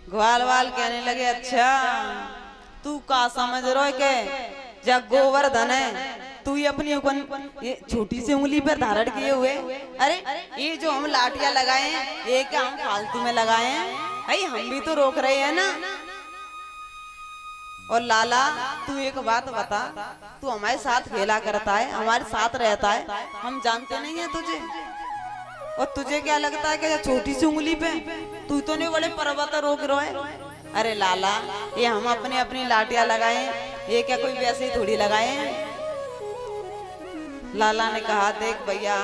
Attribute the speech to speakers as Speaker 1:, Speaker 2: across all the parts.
Speaker 1: ग्वाल वाल कहने लगे अच्छा तू का समझ रहा है के जब गोवर्धन है तू ही अपनी ये छोटी सी उंगली पर धारण किए हुए। अरे ये जो हम लाठियां लगाए हैं ये क्या हम फालतू में लगाए हैं भाई, हम भी तो रोक रहे हैं ना। और लाला तू एक बात बता, तू हमारे साथ खेला करता है, हमारे साथ रहता है, हम जानते नहीं है तुझे, और तुझे क्या लगता है कि छोटी सी उंगली पे तू तो नहीं बड़े पर्वत रोक रहा है। अरे लाला ये हम अपनी अपनी लाठियां लगाए, ये क्या कोई वैसे ही थोड़ी लगाए हैं। लाला ने कहा देख भैया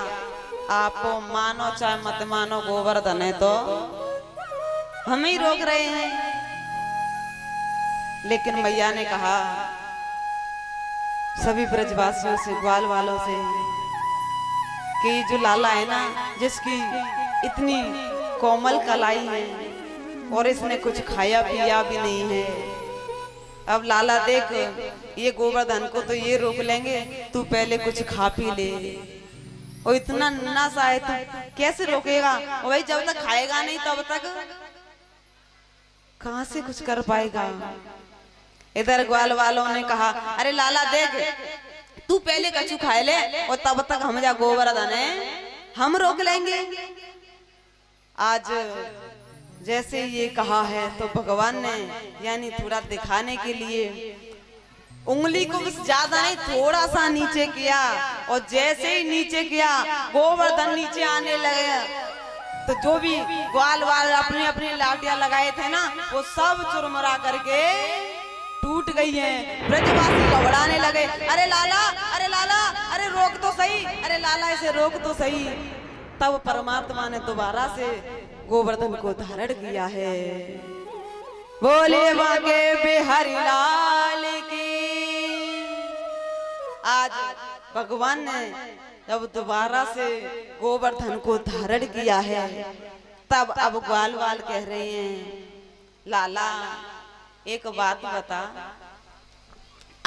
Speaker 1: आप मानो चाहे मत मानो गोवर्धन है तो हम ही रोक रहे हैं। लेकिन मैया ने कहा सभी ब्रजवासियों से ग्वाल वालों से कि जो लाला है ना जिसकी इतनी कोमल कलाई है और इसने कुछ खाया पिया भी नहीं है, अब लाला देख ये गोवर्धन को तो ये रोक लेंगे, तू पहले कुछ खा पी ले। और इतना नशा है तू कैसे रोकेगा, और भाई जब तक खाएगा नहीं तब तक कहां से कुछ कर पाएगा। इधर ग्वाल वालों ने कहा अरे लाला देख तू पहले कछु खाए ले और तब तक हम जा गोवर्धन है हम रोक लेंगे। आज जैसे ये कहा है तो भगवान ने यानी थोड़ा दिखाने के लिए उंगली को बस ज्यादा नहीं थोड़ा सा नीचे किया, और जैसे ही नीचे किया गोवर्धन नीचे आने लगे तो जो भी ग्वाल वाल अपनी अपनी लाठियां लगाए थे ना वो सब चुरमुरा करके टूट गई हैं। ब्रजवासी घबराने लगे अरे लाला अरे लाला अरे रोक तो सही, अरे लाला इसे रोक तो सही। तब परमात्मा ने दोबारा से गोवर्धन को धारण किया है। बोले बाके बिहारी लाल की। आज भगवान ने जब दोबारा से गोवर्धन को धारण किया है तब अब ग्वाल वाल कह रहे हैं लाला एक बात बता,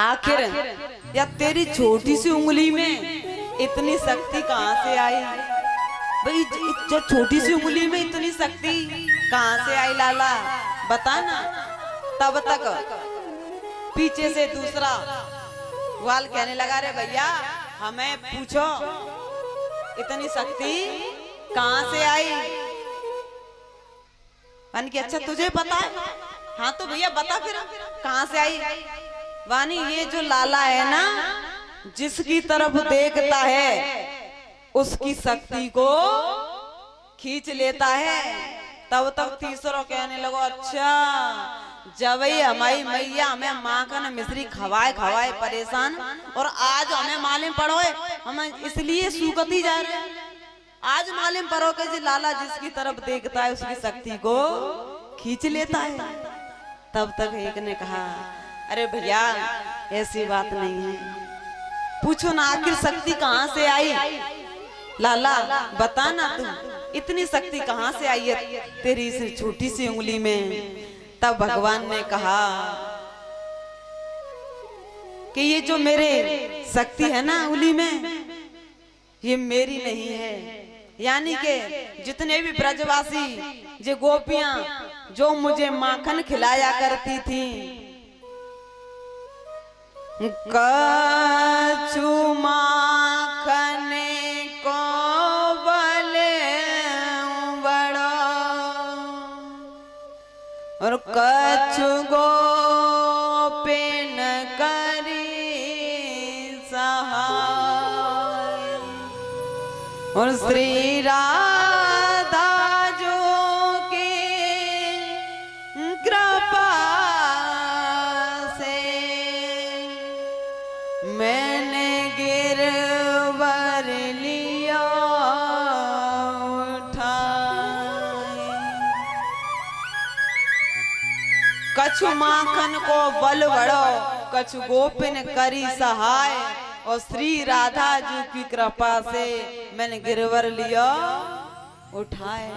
Speaker 1: आखिर या तेरी छोटी सी उंगली में इतनी शक्ति कहां से आई भाई, जो छोटी सी उंगली में इतनी शक्ति कहां से आई लाला बता ना। तब तक पीछे से दूसरा ग्वाल कहने लगा रे भैया हमें पूछो इतनी शक्ति कहां से आई। मन की अच्छा तुझे पता है, हाँ तो भैया बता फिर कहां से आई। वानी ये जो लाला है ना जिसकी तरफ देखता है उसकी शक्ति को खींच लेता है। तब तक तीसरा कहने लगो अच्छा जब ही हमारी मैया हमें माखन मिश्री खवाए खवाए परेशान और आज हमें मालूम पड़ो हम इसलिए सूखती जा रहे हैं। आज मालूम पड़ो कि जी लाला जिसकी तरफ देखता है उसकी शक्ति को खींच लेता है। तब तक एक ने कहा अरे भैया ऐसी बात नहीं है, पूछो ना आखिर शक्ति कहां से आई। लाला बता ना तू इतनी शक्ति कहां से आई है तेरी इस छोटी सी उंगली में। तब भगवान ने कहा कि ये जो मेरे शक्ति है ना उंगली में ये मेरी नहीं है, यानी कि जितने भी ब्रजवासी जो गोपियां जो मुझे माखन खिलाया करती थी कछु माखन को बले बड़ा और कछु गोपिन करी सहाय और श्री राधा जो की कृपा से मैंने गिरवर लिया उठाए। कछु माखन को बल बढ़ो कछु गोपिन करी सहाय और श्री राधा जी की कृपा से मैंने गिरवर लिया उठाए।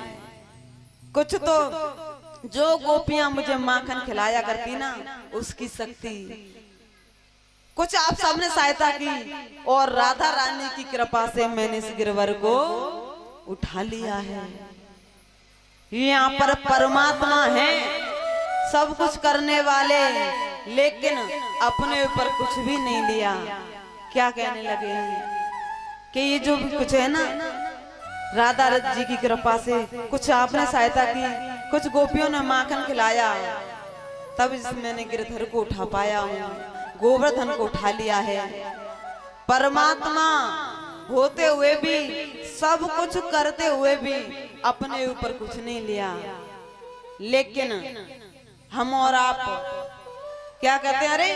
Speaker 1: कुछ तो जो गोपियां मुझे माखन खिलाया करती ना उसकी शक्ति, कुछ आप सबने सहायता की और राधा रानी की कृपा से मैंने इस गिरवर को उठा लिया है। यहाँ पर परमात्मा है सब कुछ करने वाले, लेकिन अपने ऊपर कुछ भी नहीं लिया। क्या कहने लगे हैं कि ये जो भी कुछ है ना, राधा जी की कृपा से कुछ आपने सहायता की, कुछ गोपियों ने माखन खिलाया, तब मैंने गिरधर को उठा पाया हूँ, गोवर्धन को उठा लिया है। परमात्मा होते हुए भी, सब कुछ करते हुए भी अपने ऊपर कुछ नहीं लिया। लेकिन हम और आप क्या कहते हैं, अरे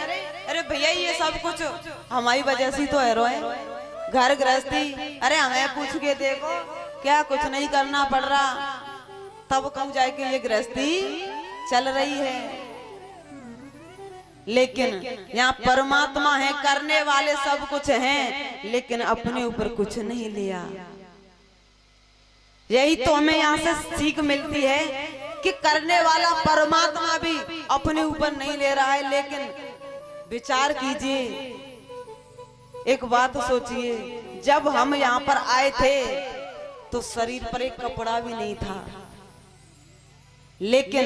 Speaker 1: अरे भैया ये सब कुछ हमारी वजह से तो है रोए, घर गृहस्थी, अरे हमें पूछ के देखो क्या कुछ नहीं करना पड़ रहा, तब कब जाके ये गृहस्थी चल रही है। लेकिन यहाँ परमात्मा है, करने वाले सब कुछ हैं, लेकिन अपने ऊपर कुछ नहीं लिया। यही तो हमें यहाँ से सीख मिलती है कि करने वाला परमात्मा भी अपने ऊपर नहीं ले रहा है। लेकिन विचार कीजिए, एक बात सोचिए, जब हम यहाँ पर आए थे तो शरीर पर एक कपड़ा भी नहीं था, लेकिन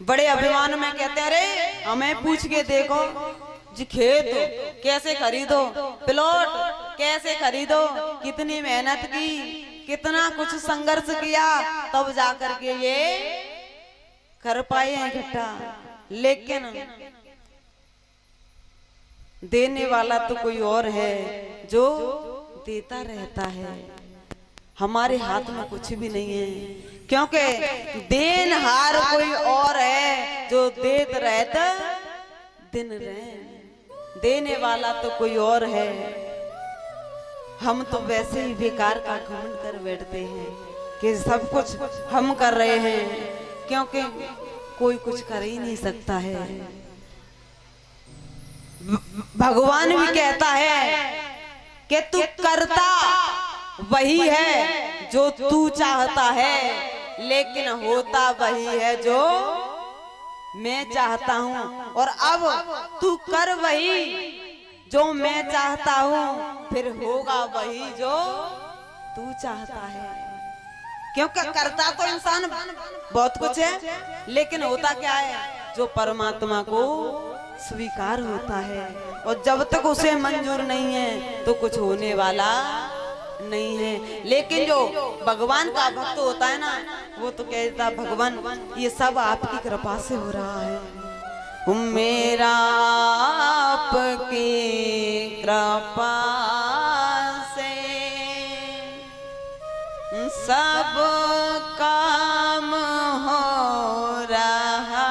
Speaker 1: बड़े अभिमान में कहते हैं, अरे हमें पूछ के देखो जी, खेत कैसे खरीदो, प्लॉट कैसे खरीदो, कितनी मेहनत की, कितना कुछ संघर्ष किया, तब जाकर के ये कर पाए हैं इकट्ठा। लेकिन देने वाला तो कोई और है जो देता रहता है। हमारे हाथ में कुछ भी नहीं है, क्योंकि देनहार कोई और है जो देत रहता दिन रैन। देने वाला तो कोई और है, हम तो वैसे ही बेकार का घमंड कर बैठते हैं कि सब कुछ हम कर रहे हैं, क्योंकि कोई कुछ कर ही नहीं सकता है। भगवान भी कहता है कि तू करता वही है जो तू चाहता है, लेकिन होता वही है जो मैं चाहता हूँ। और अब तू कर वही जो मैं चाहता हूँ, फिर होगा वही जो तू चाहता है। क्योंकि करता तो इंसान बहुत कुछ है, लेकिन होता क्या है, जो परमात्मा को स्वीकार होता है। और जब तक उसे मंजूर नहीं है तो कुछ होने वाला नहीं है। लेकिन जो भगवान का भक्त होता है ना, वो तो कहता भगवान ये सब आपकी कृपा से हो रहा है, मेरा आपकी कृपा से सब काम हो रहा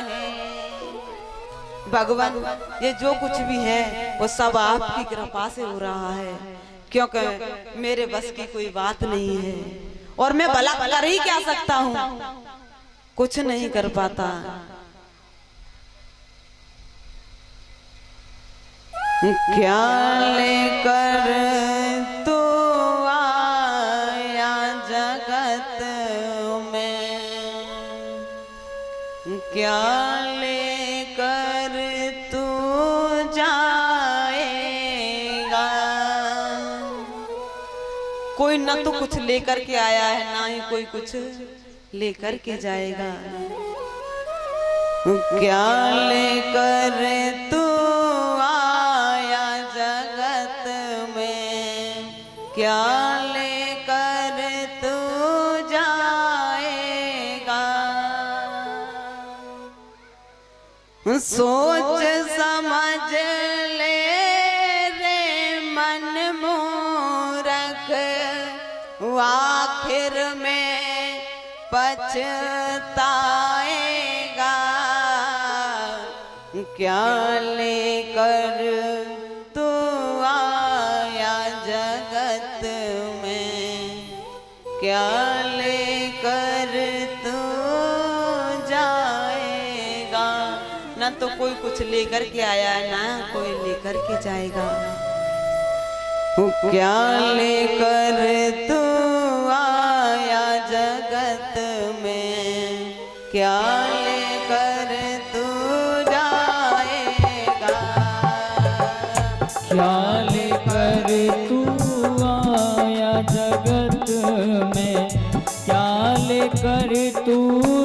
Speaker 1: है। भगवान ये जो कुछ भी है वो सब आपकी कृपा से हो रहा है, क्योंकि मेरे बस की कोई बात नहीं है, और मैं भला कर ही क्या सकता हूँ, कुछ नहीं कर पाता। क्या लेकर तू आया जगत में, क्या लेकर तू जाएगा। कोई न तो कुछ लेकर के आया है, ना ही कोई कुछ लेकर के जाएगा। क्या लेकर तू आया जगत में, क्या लेकर तू जाएगा। सोच समझ ले रे मन मूरख, आखिर में पछताएगा। क्या लेकर तू आया जगत में, क्या लेकर तू जाएगा। ना तो कोई कुछ लेकर के आया है, ना कोई लेकर के जाएगा। क्या लेकर तू आया जगत में, क्या